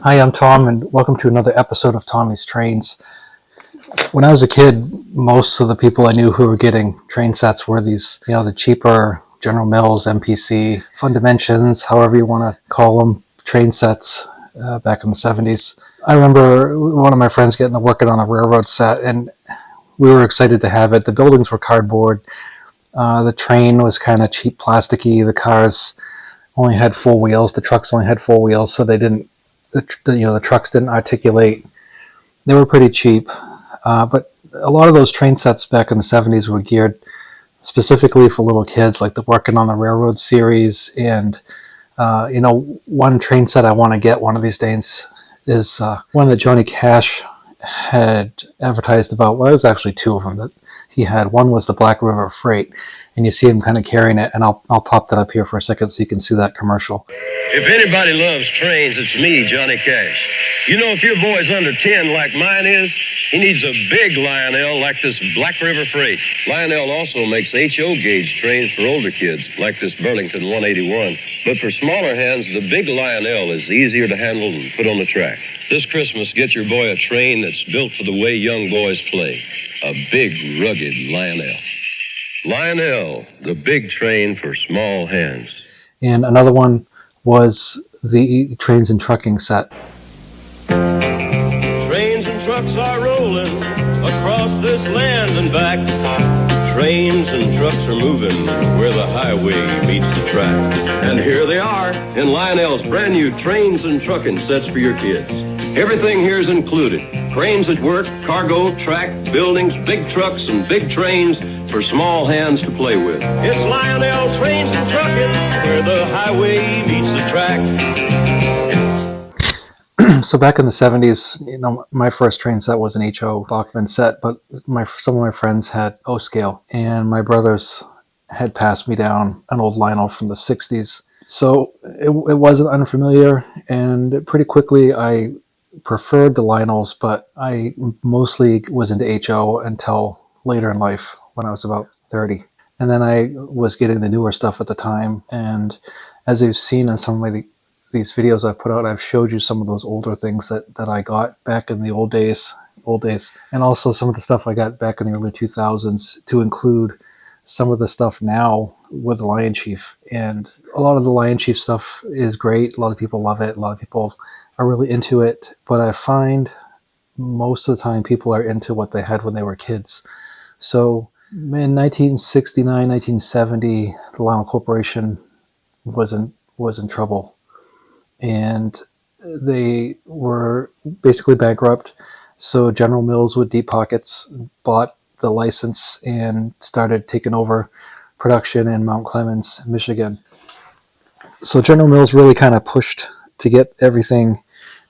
Hi, I'm Tom, and welcome to another episode of Tommy's Trains. When I was a kid, most of the people I knew who were getting train sets were these, the cheaper General Mills, MPC, Fun Dimensions, however you want to call them, train sets back in the 70s. I remember one of my friends working on a railroad set, and we were excited to have it. The buildings were cardboard. The train was kind of cheap, plasticky. The cars only had four wheels. The trucks only had four wheels, so they didn't. The trucks didn't articulate. They were pretty cheap, but a lot of those train sets back in the 70s were geared specifically for little kids, like the Working on the Railroad series. And one train set I want to get one of these days is one that Johnny Cash had advertised about. Well, there's actually two of them that he had. One was the Black River Freight, and you see him kind of carrying it, and I'll pop that up here for a second so you can see that commercial. If anybody loves trains, it's me, Johnny Cash. You know, if your boy's under 10 like mine is, he needs a big Lionel like this Black River Freight. Lionel also makes HO gauge trains for older kids, like this Burlington 181. But for smaller hands, the big Lionel is easier to handle and put on the track. This Christmas, get your boy a train that's built for the way young boys play. A big, rugged Lionel. Lionel, the big train for small hands. And another one was the Trains and Trucking set. Trains and trucks are rolling across this land and back. Trains and trucks are moving where the highway meets the track. And here they are in Lionel's brand new Trains and Trucking sets for your kids. Everything here is included. Cranes at work, cargo, track, buildings, big trucks, and big trains for small hands to play with. It's Lionel Trains and Trucking, where the highway meets the track. So back in the 70s, my first train set was an H.O. Bachman set, but some of my friends had O-scale, and my brothers had passed me down an old Lionel from the 60s. So it wasn't unfamiliar, and pretty quickly I preferred the Lionels, but I mostly was into HO until later in life when I was about 30. And then I was getting the newer stuff at the time. And as you've seen in some of these videos I've put out, I've showed you some of those older things that I got back in the old days, and also some of the stuff I got back in the early 2000s, to include some of the stuff now with the Lion Chief. And a lot of the Lion Chief stuff is great. A lot of people love it. A lot of people are really into it, but I find most of the time people are into what they had when they were kids. So in 1969, 1970, the Lionel Corporation was in trouble, and they were basically bankrupt. So General Mills, with deep pockets, bought the license and started taking over production in Mount Clemens, Michigan. So General Mills really kind of pushed to get everything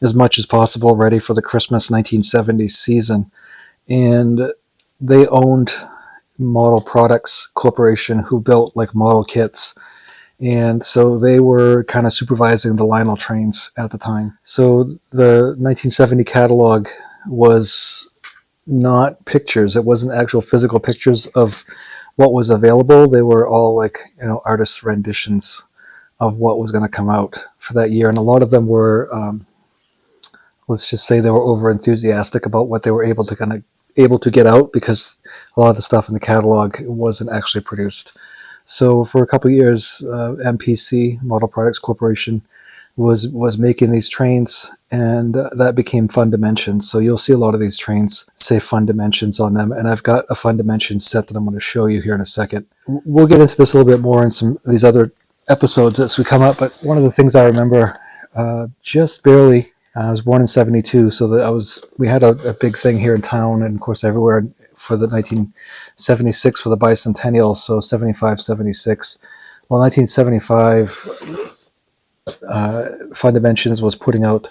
as much as possible ready for the Christmas 1970 season. And they owned Model Products Corporation, who built like model kits. And so they were kind of supervising the Lionel trains at the time. So the 1970 catalog was not pictures. It wasn't actual physical pictures of what was available. They were all like, artists' renditions of what was going to come out for that year. And a lot of them were, let's just say, they were over enthusiastic about what they were able to get out, because a lot of the stuff in the catalog wasn't actually produced. So for a couple of years, MPC, Model Products Corporation, was making these trains, and that became Fun Dimensions. So you'll see a lot of these trains say Fun Dimensions on them, and I've got a Fun Dimensions set that I'm going to show you here in a second. We'll get into this a little bit more in some of these other episodes as we come up, but one of the things I remember just barely, I was born in 72, so that we had a big thing here in town, and of course everywhere, for the 1976 for the Bicentennial, so 75, 76. Well, 1975, Fun Dimensions was putting out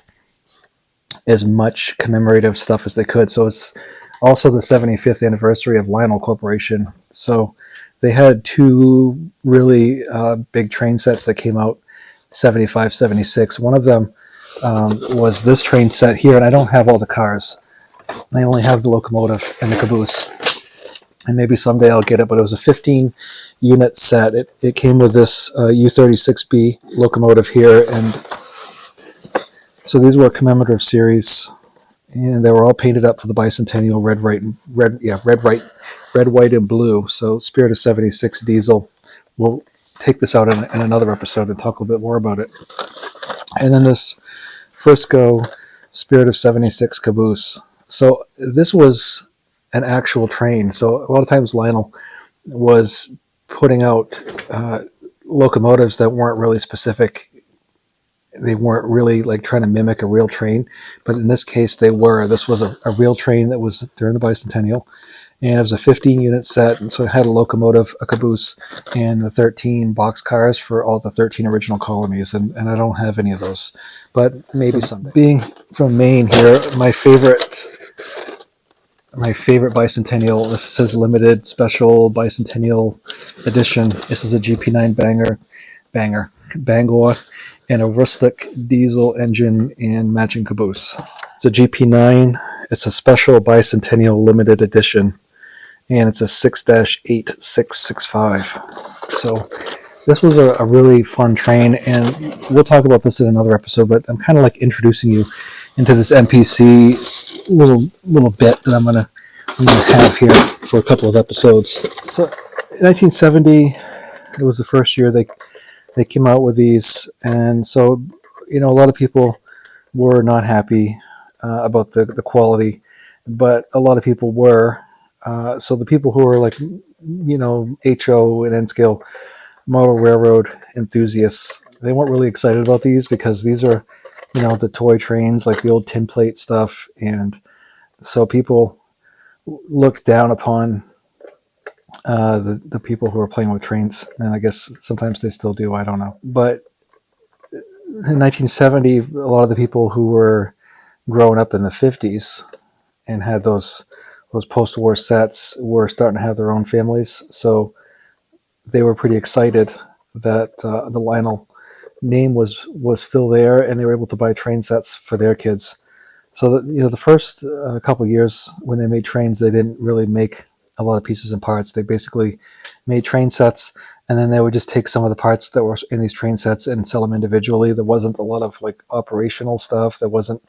as much commemorative stuff as they could. So it's also the 75th anniversary of Lionel Corporation. So they had two really big train sets that came out, 75, 76. One of them was this train set here, and I don't have all the cars. I only have the locomotive and the caboose. And maybe someday I'll get it, but it was a 15-unit set. It came with this U-36B locomotive here, and So these were a commemorative series, and they were all painted up for the Bicentennial, red, white, and blue. So Spirit of 76 diesel. We'll take this out in another episode and talk a little bit more about it. And then this Frisco Spirit of 76 caboose. So this was an actual train. So a lot of times Lionel was putting out locomotives that weren't really specific. They weren't really like trying to mimic a real train, but in this case they were. This was a real train that was during the Bicentennial, and it was a 15-unit set, and so it had a locomotive, a caboose, and the 13 box cars for all the 13 original colonies, and I don't have any of those, but maybe someday. Being from Maine here, my favorite Bicentennial, this says limited special Bicentennial edition. This is a GP9 Bangor, and a rustic diesel engine and matching caboose. It's a GP9. It's a special Bicentennial limited edition, and it's a 6-8665. So this was a really fun train, and we'll talk about this in another episode, but I'm kind of like introducing you into this NPC little bit that I'm gonna have here for a couple of episodes. So 1970, it was the first year they came out with these, and so a lot of people were not happy about the quality, but a lot of people were. So the people who were like HO and N-scale model railroad enthusiasts, they weren't really excited about these because these are the toy trains, like the old tin plate stuff, and so people looked down upon the people who are playing with trains, and I guess sometimes they still do, I don't know. But in 1970, a lot of the people who were growing up in the 50s and had those post-war sets were starting to have their own families, so they were pretty excited that the Lionel name was still there, and they were able to buy train sets for their kids. So the first couple of years when they made trains, they didn't really make a lot of pieces and parts. They basically made train sets, and then they would just take some of the parts that were in these train sets and sell them individually. There wasn't a lot of like operational stuff. There wasn't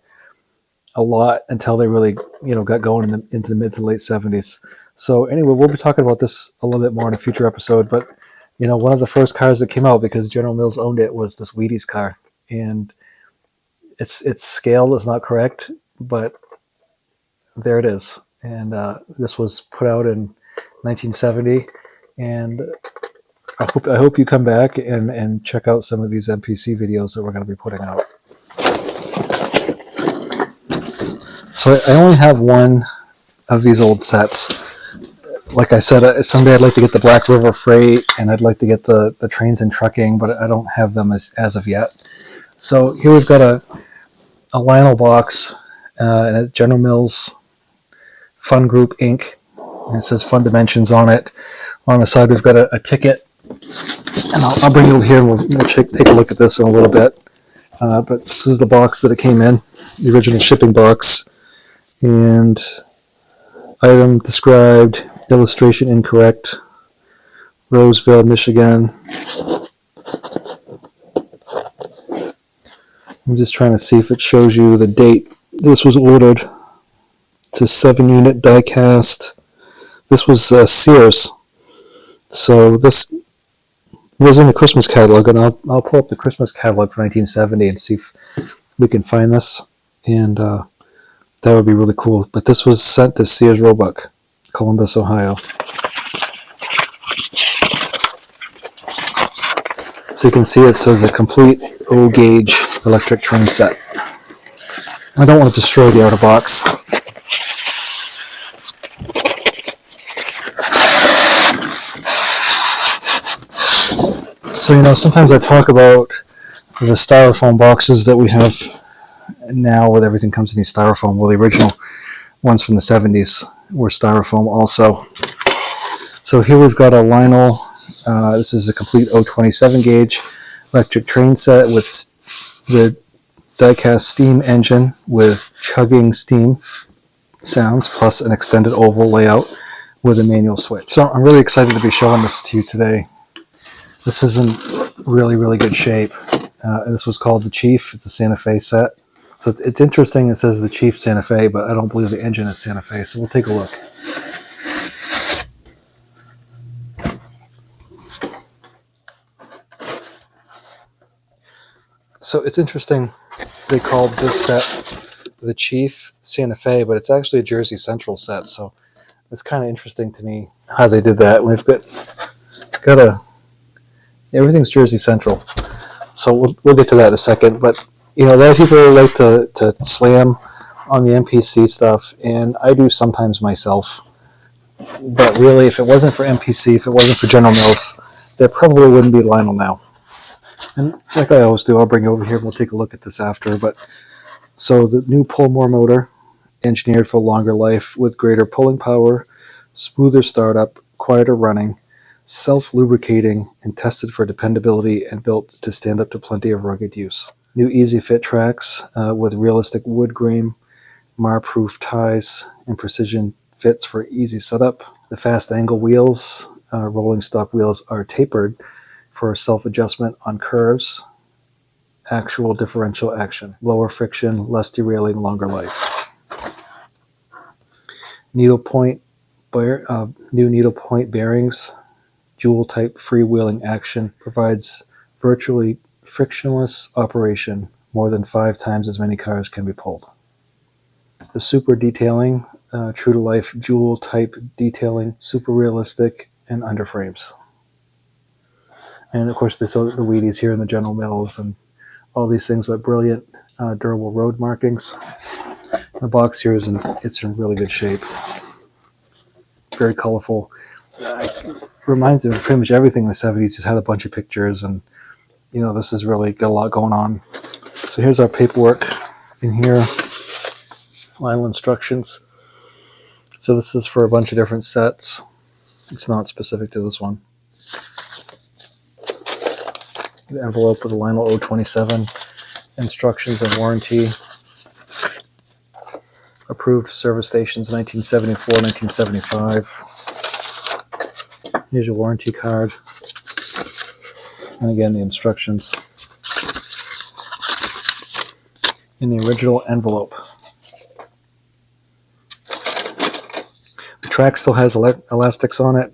a lot until they really got going into the mid to late 70s. So anyway, we'll be talking about this a little bit more in a future episode. But one of the first cars that came out, because General Mills owned it, was this Wheaties car, and its scale is not correct, but there it is. And this was put out in 1970, and I hope you come back and check out some of these NPC videos that we're going to be putting out. So I only have one of these old sets. Like I said, someday I'd like to get the Black River Freight, and I'd like to get the Trains and Trucking, but I don't have them as of yet. So here we've got a Lionel box, and a General Mills Fun Group Inc. And it says Fun Dimensions on it. On the side we've got a ticket, and I'll bring you over here and we'll take a look at this in a little bit. But this is the box that it came in, the original shipping box, and item described, illustration incorrect, Roseville, Michigan. I'm just trying to see if it shows you the date this was ordered. It's a 7-unit die-cast. This was Sears. So this was in the Christmas catalog, and I'll pull up the Christmas catalog for 1970 and see if we can find this, and that would be really cool. But this was sent to Sears Roebuck, Columbus, Ohio. So you can see it says a complete O-gauge electric train set. I don't want to destroy the outer box. So, sometimes I talk about the styrofoam boxes that we have now, where everything comes in these styrofoam. Well, the original ones from the 70s were styrofoam also. So here we've got a Lionel. This is a complete 027 gauge electric train set with the die-cast steam engine with chugging steam sounds, plus an extended oval layout with a manual switch. So I'm really excited to be showing this to you today. This is in really, really good shape. This was called the Chief. It's a Santa Fe set. So it's interesting. It says the Chief Santa Fe, but I don't believe the engine is Santa Fe. So we'll take a look. So it's interesting. They called this set the Chief Santa Fe, but it's actually a Jersey Central set. So it's kind of interesting to me how they did that. We've got everything's Jersey Central. So we'll get to that in a second. But a lot of people like to slam on the MPC stuff, and I do sometimes myself. But really, if it wasn't for MPC, if it wasn't for General Mills, there probably wouldn't be Lionel now. And like I always do, I'll bring it over here and we'll take a look at this after. But so the new Pullmore motor, engineered for longer life with greater pulling power, smoother startup, quieter running, self-lubricating, and tested for dependability and built to stand up to plenty of rugged use. New easy fit tracks with realistic wood grain, mar-proof ties, and precision fits for easy setup. The fast angle wheels, rolling stock wheels, are tapered for self-adjustment on curves, actual differential action, lower friction, less derailing, longer life. New needle point bearings, jewel type freewheeling action, provides virtually frictionless operation. More than 5 times as many cars can be pulled. The super detailing, true to life jewel type detailing, super realistic, and underframes. And of course, they saw the Wheaties here in the General Mills and all these things with brilliant, durable road markings. The box here it's in really good shape. Very colorful. Reminds me of pretty much everything in the 70s. Just had a bunch of pictures, and this is really got a lot going on. So here's our paperwork in here. Final instructions. So this is for a bunch of different sets. It's not specific to this one. The envelope with the Lionel 027, instructions and warranty. Approved service stations 1974, 1975. Here's your warranty card. And again, the instructions in the original envelope. The track still has elastics on it.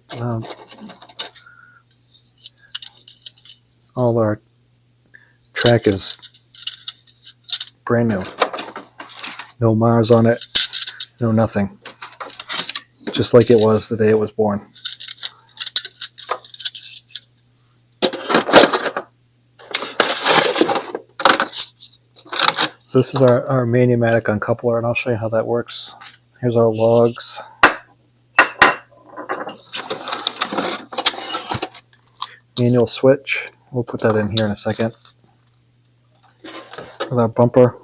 All our track is brand new. No Mars on it, no nothing. Just like it was the day it was born. This is our Manumatic uncoupler, and I'll show you how that works. Here's our logs. Manual switch. We'll put that in here in a second. With our bumper.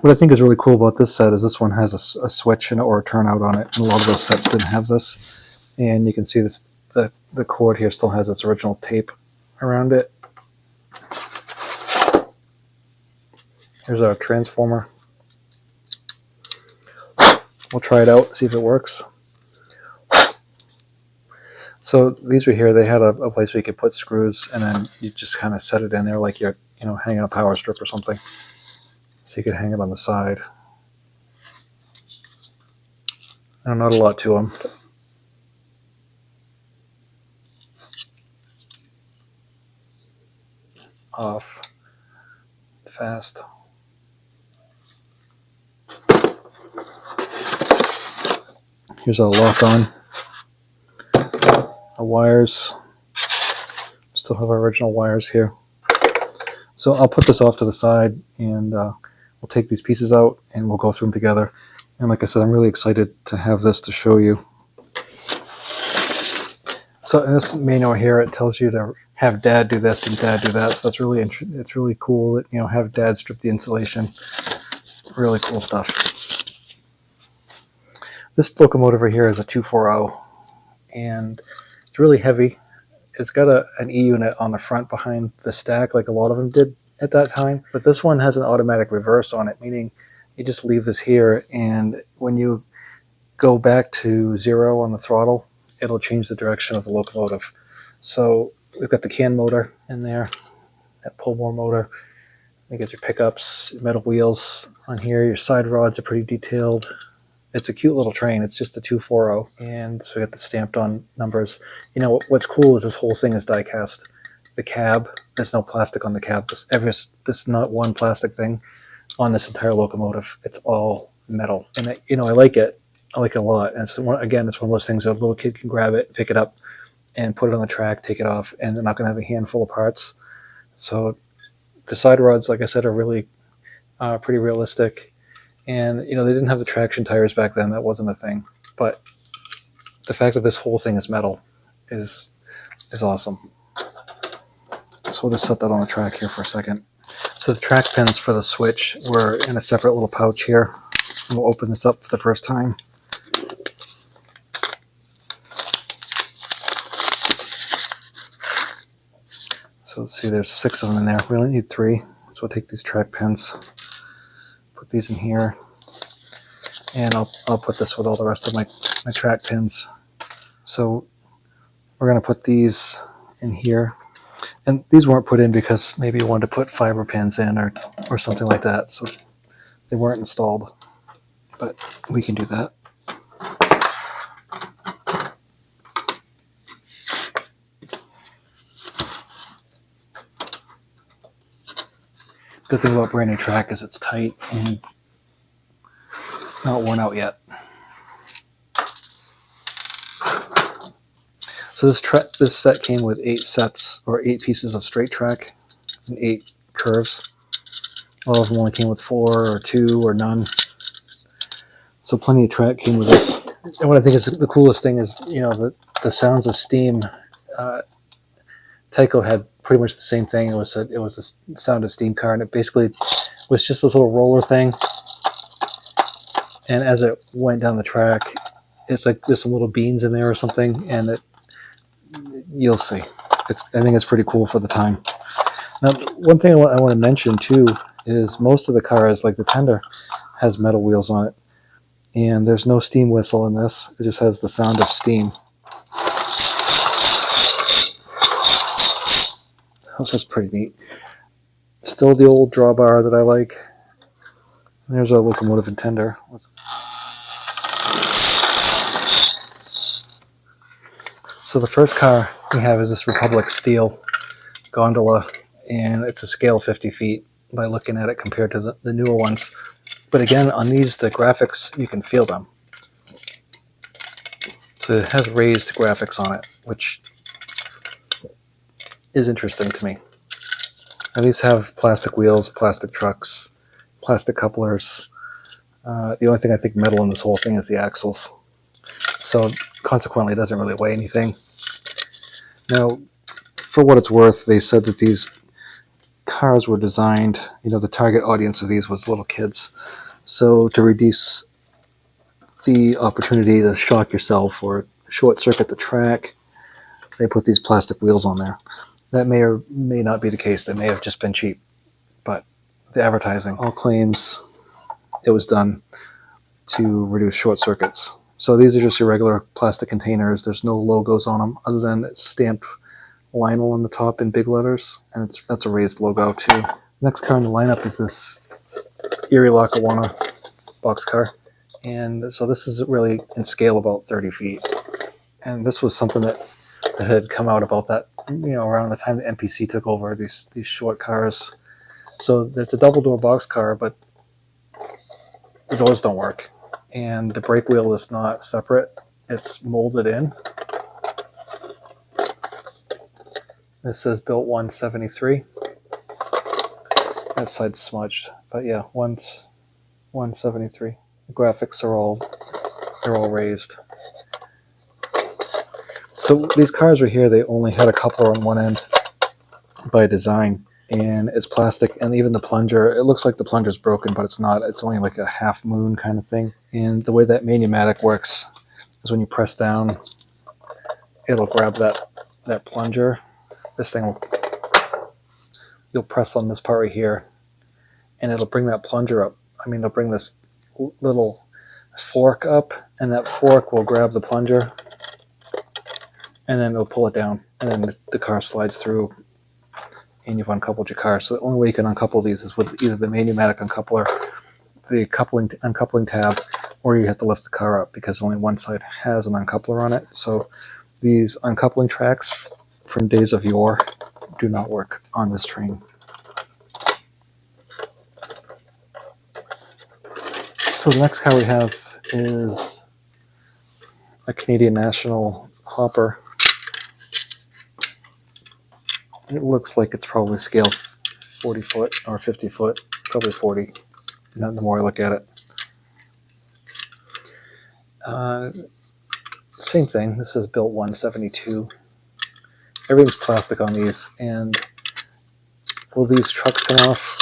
What I think is really cool about this set is this one has a switch and or a turnout on it, and a lot of those sets didn't have this. And you can see this the cord here still has its original tape around it. Here's our transformer. We'll try it out, see if it works. So these right here, they had a place where you could put screws, and then you just kind of set it in there like you're hanging a power strip or something. So you could hang it on the side. And not a lot to them. Off. Fast. Here's our lock on. Our wires. Still have our original wires here. So I'll put this off to the side, and we'll take these pieces out and we'll go through them together. And like I said, I'm really excited to have this to show you. So in this manual here, it tells you to have Dad do this and Dad do that. So that's really it's really cool that have Dad strip the insulation. Really cool stuff. This locomotive right here is a 240, and it's really heavy. It's got an E-unit on the front behind the stack, like a lot of them did at that time. But this one has an automatic reverse on it, meaning you just leave this here, and when you go back to 0 on the throttle, it'll change the direction of the locomotive. So we've got the can motor in there, that Pullmore motor. You get your pickups, metal wheels on here. Your side rods are pretty detailed. It's a cute little train. It's just a 240, and so we got the stamped on numbers. You know what's cool is this whole thing is die cast. The cab, there's no plastic on the cab. There's not one plastic thing on this entire locomotive. It's all metal, and I like it. I like it a lot. And it's one of those things that a little kid can grab it, pick it up, and put it on the track, take it off, and they're not going to have a handful of parts. So the side rods, like I said, are really pretty realistic. And they didn't have the traction tires back then. That wasn't a thing. But the fact that this whole thing is metal is awesome. So we'll just set that on the track here for a second. So the track pins for the switch were in a separate little pouch here. And we'll open this up for the first time. So let's see, there's 6 of them in there. We only need 3. So we'll take these track pins, put these in here, and I'll put this with all the rest of my track pins. So we're going to put these in here. And these weren't put in because maybe you wanted to put fiber pins in or something like that. So they weren't installed. But we can do that. Good thing about brand new track is it's tight and not worn out yet. So this set came with 8 sets or 8 pieces of straight track and 8 curves. A lot of them only came with 4 or 2 or none. So plenty of track came with this. And what I think is the coolest thing is, the sounds of steam. Tyco had pretty much the same thing. It was the sound of steam car, and it basically was just this little roller thing. And as it went down the track, it's like there's some little beans in there or something, and you'll see. I think it's pretty cool for the time. Now, one thing I want to mention too is most of the cars, like the Tender, has metal wheels on it, and there's no steam whistle in this. It just has the sound of steam. That's pretty neat. Still the old drawbar that I like. There's our Locomotive and Tender. So the first car we have is this Republic Steel gondola, and it's a scale 50 feet by looking at it compared to the newer ones. But again, on these, the graphics, you can feel them. So it has raised graphics on it, which is interesting to me. Now these have plastic wheels, plastic trucks, plastic couplers. The only thing I think metal in this whole thing is the axles. So consequently, it doesn't really weigh anything. Now, for what it's worth, they said that these cars were designed, the target audience of these was little kids. So to reduce the opportunity to shock yourself or short circuit the track, they put these plastic wheels on there. That may or may not be the case. They may have just been cheap. But the advertising all claims it was done to reduce short circuits. So these are just your regular plastic containers. There's no logos on them other than it's stamped Lionel on the top in big letters, and that's a raised logo too. Next car in the lineup is this Erie Lackawanna boxcar, and so this is really in scale about 30 feet. And this was something that had come out about that, around the time the MPC took over these short cars. So it's a double door boxcar, but the doors don't work, and the brake wheel is not separate. It's molded in. This says built 173. That side's smudged, but yeah, 173. The graphics are all raised. So these cars right here, they only had a coupler on one end by design, and it's plastic, and even the plunger, it looks like the plunger's broken, but it's not. It's only like a half moon kind of thing. And the way that Manumatic works is when you press down, it'll grab that plunger. This thing you'll press on this part right here, and it'll bring that plunger up. It'll bring this little fork up, and that fork will grab the plunger, and then it'll pull it down, and then the car slides through. and you've uncoupled your car. So the only way you can uncouple these is with either the main pneumatic uncoupler, the uncoupling tab, or you have to lift the car up because only one side has an uncoupler on it. So these uncoupling tracks from days of yore do not work on this train. So the next car we have is a Canadian National hopper. It looks like it's probably scale 40 foot or 50 foot, probably 40, not the more I look at it. Same thing, this is built 172. Everything's plastic on these, and will these trucks come off?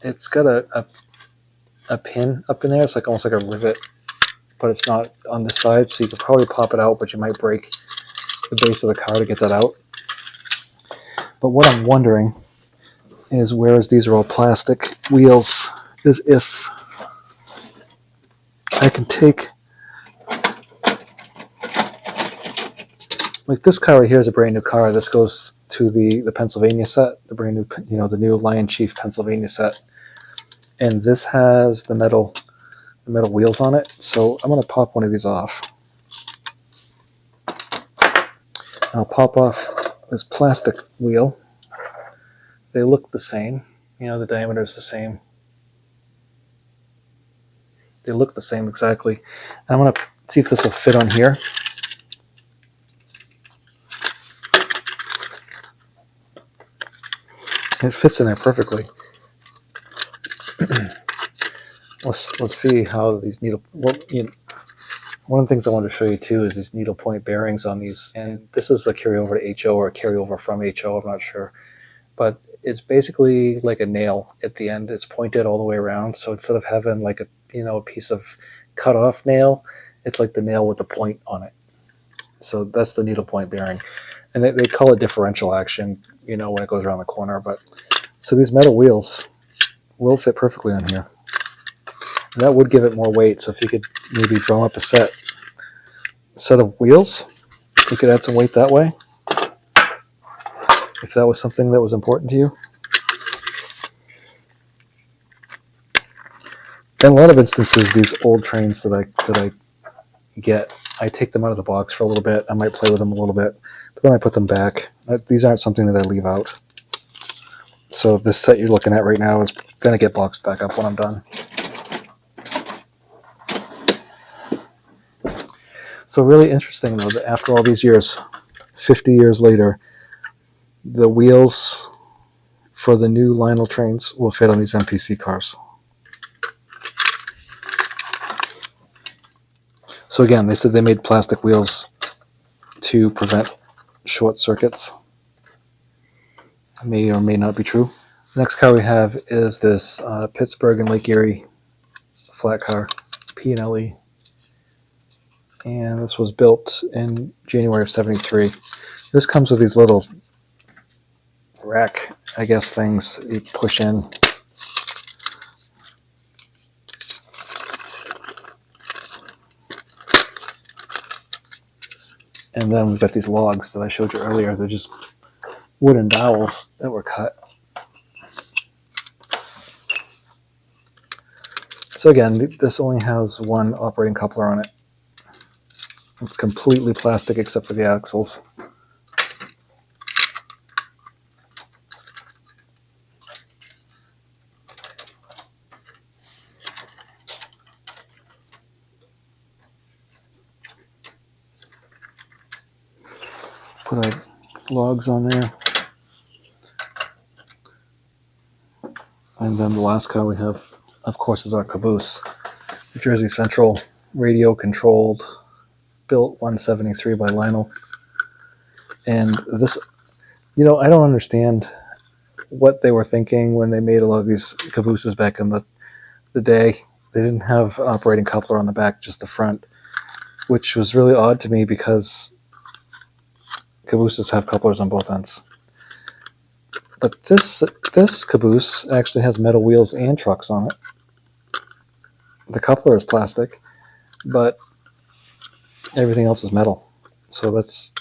It's got a pin up in there, it's like almost like a rivet, but it's not on the side, so you could probably pop it out, but you might break the base of the car to get that out. But what I'm wondering is, whereas these are all plastic wheels, is if I can take, like this car right here is a brand new car. This goes to the Pennsylvania set, the brand new, the new Lion Chief Pennsylvania set, and this has the metal wheels on it. So I'm going to pop one of these off. I'll pop off this plastic wheel. They look the same. The diameter is the same. They look the same exactly. And I'm going to see if this will fit on here. It fits in there perfectly. Let's see how these needle. Well, one of the things I wanted to show you too is these needle point bearings on these, and this is a carryover to HO or a carryover from HO. I'm not sure, but it's basically like a nail at the end. It's pointed all the way around. So instead of having like a piece of cut off nail, it's like the nail with the point on it. So that's the needle point bearing, and they call it differential action. When it goes around the corner. But so these metal wheels will fit perfectly on here. And that would give it more weight. So if you could maybe drum up a set of wheels, you could add some weight that way, if that was something that was important to you. In a lot of instances, these old trains that I get, I take them out of the box for a little bit. I might play with them a little bit, but then I put them back. These aren't something that I leave out. So this set you're looking at right now is going to get boxed back up when I'm done. So really interesting, though, that after all these years, 50 years later, the wheels for the new Lionel trains will fit on these MPC cars. So again, they said they made plastic wheels to prevent short circuits. May or may not be true. The next car we have is this Pittsburgh and Lake Erie flat car, P&LE. And this was built in January of '73. This comes with these little rack, I guess, things you push in. And then we've got these logs that I showed you earlier. They're just wooden dowels that were cut. So again, this only has one operating coupler on it. It's completely plastic except for the axles. Put our logs on there. And then the last car we have, of course, is our caboose. Jersey Central, radio controlled, built 173 by Lionel. And this, I don't understand what they were thinking when they made a lot of these cabooses back in the day. They didn't have an operating coupler on the back, just the front, which was really odd to me because cabooses have couplers on both ends. But this caboose actually has metal wheels and trucks on it. The coupler is plastic, but everything else is metal. So that's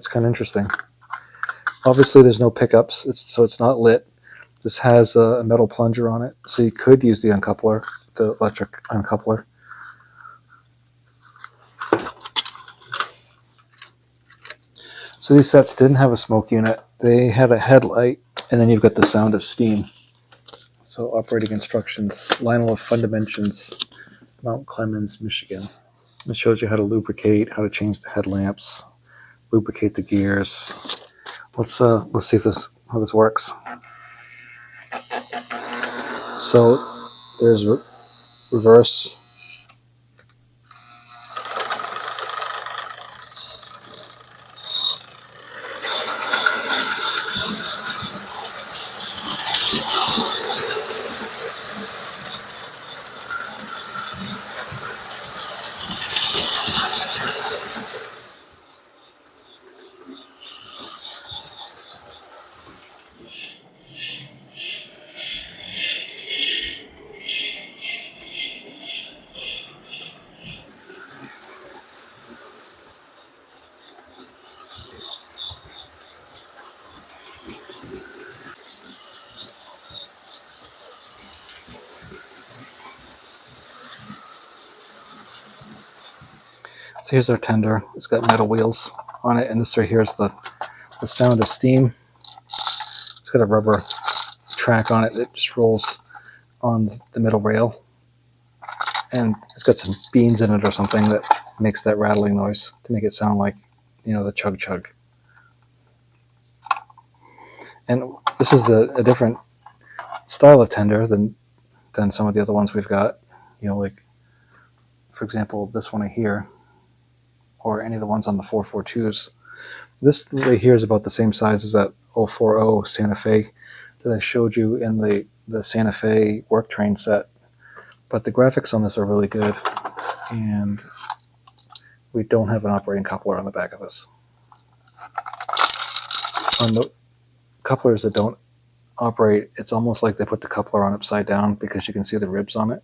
kind of interesting. Obviously, there's no pickups, so it's not lit. This has a metal plunger on it, so you could use the uncoupler, the electric uncoupler. So these sets didn't have a smoke unit. They had a headlight, and then you've got the sound of steam. So operating instructions, Lionel of Fundimensions, Mount Clemens, Michigan. It shows you how to lubricate, how to change the headlamps, lubricate the gears. Let's see if how this works. So there's reverse. So here's our tender. It's got metal wheels on it, and this right here is the sound of steam. It's got a rubber track on it that just rolls on the middle rail, and it's got some beans in it or something that makes that rattling noise to make it sound like, the chug chug. And this is a different style of tender than some of the other ones we've got. Like, for example, this one here, or any of the ones on the 442s. This right here is about the same size as that 040 Santa Fe that I showed you in the Santa Fe work train set. But the graphics on this are really good, and we don't have an operating coupler on the back of this. On the couplers that don't operate, it's almost like they put the coupler on upside down because you can see the ribs on it.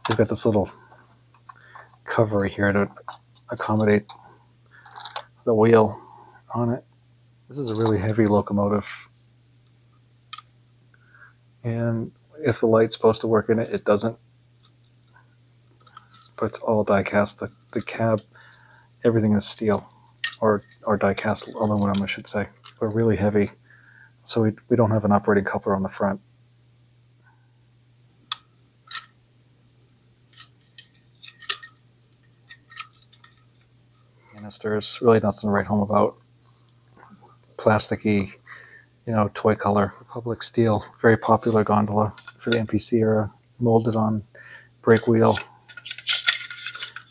We've got this little cover here to accommodate the wheel on it. This is a really heavy locomotive, and if the light's supposed to work in it, it doesn't. But it's all die cast. The cab, everything is steel, or die cast aluminum, I should say. They're really heavy, so we don't have an operating coupler on the front. Canisters, really nothing to write home about. Plasticky, toy color. Republic steel, very popular gondola for the MPC era, molded on brake wheel.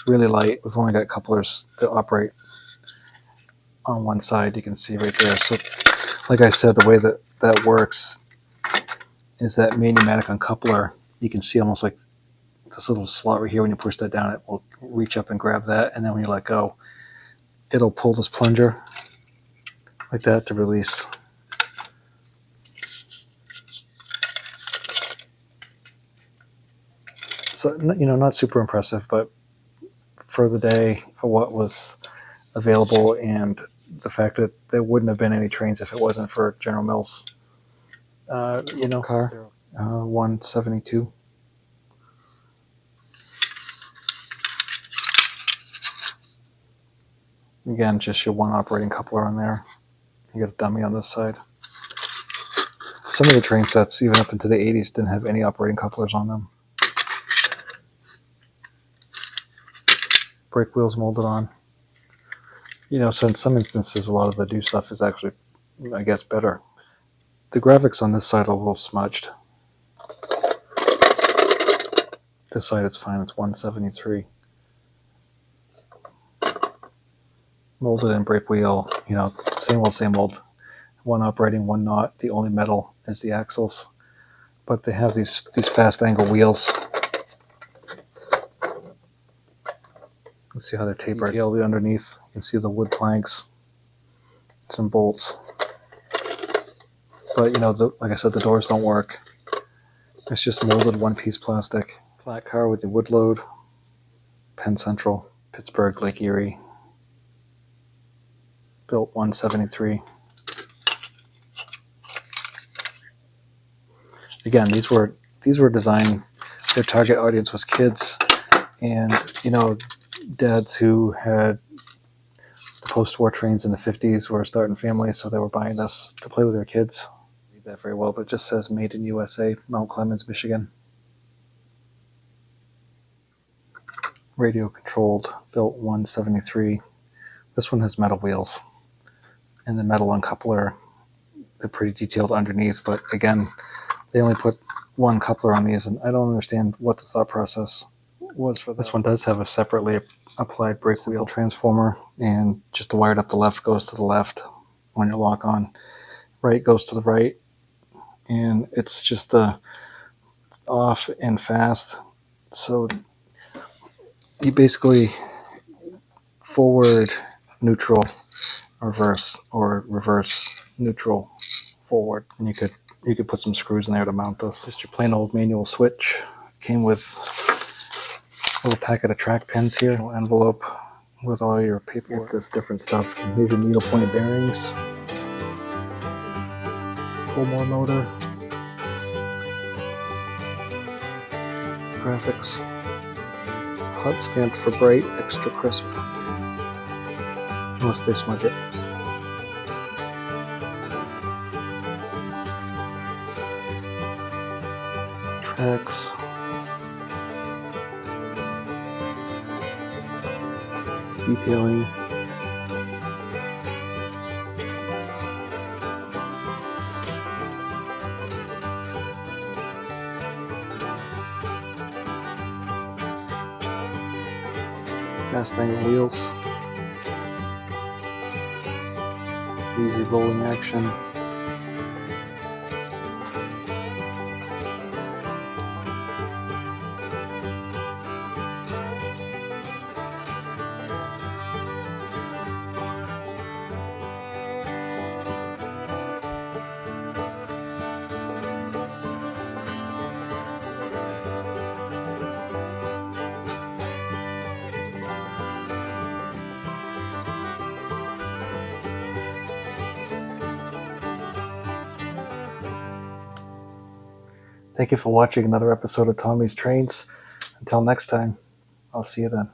Really light. We've only got couplers that operate on one side. You can see right there. So, like I said, the way that works is that main pneumatic uncoupler. You can see almost like this little slot right here. When you push that down, it will reach up and grab that, and then when you let go, it'll pull this plunger like that to release. So, not super impressive, but for the day, for what was available, and the fact that there wouldn't have been any trains if it wasn't for General Mills, car, 172. Again, just your one operating coupler on there. You got a dummy on this side. Some of the train sets, even up into the 80s, didn't have any operating couplers on them. Brake wheels molded on. So in some instances, a lot of the new stuff is actually, I guess, better. The graphics on this side are a little smudged. This side it's fine, it's 173. Molded in brake wheel, same old. One operating, one not. The only metal is the axles. But they have these fast angle wheels. Let's see how they're tapered. Underneath, you can see the wood planks, some bolts. But like I said, the doors don't work. It's just molded one-piece plastic. Flat car with the wood load. Penn Central, Pittsburgh, Lake Erie. Built 173. Again, these were designed. Their target audience was kids, and dads who had the post-war trains in the 50s were starting families, so they were buying this to play with their kids. Read that very well, but it just says "Made in USA, Mount Clemens, Michigan." Radio controlled, built 173. This one has metal wheels, and the metal uncoupler. They're pretty detailed underneath, but again, they only put one coupler on these, and I don't understand what the thought process was for this. One does have a separately applied brake wheel transformer, and just wired up the left goes to the left when you lock on. Right goes to the right, and it's just off and fast. So you basically forward, neutral, reverse, or reverse, neutral, forward, and you could put some screws in there to mount this. Just your plain old manual switch. Came with a little packet of track pins here, a little envelope with all your paperwork. There's different stuff. Here's your needle point bearings, Pullmore motor, graphics, hot stamped for bright, extra crisp, unless they smudge it. Tracks, detailing, fast angle wheels, easy rolling action, Thank you for watching another episode of Tommy's Trains. Until next time, I'll see you then.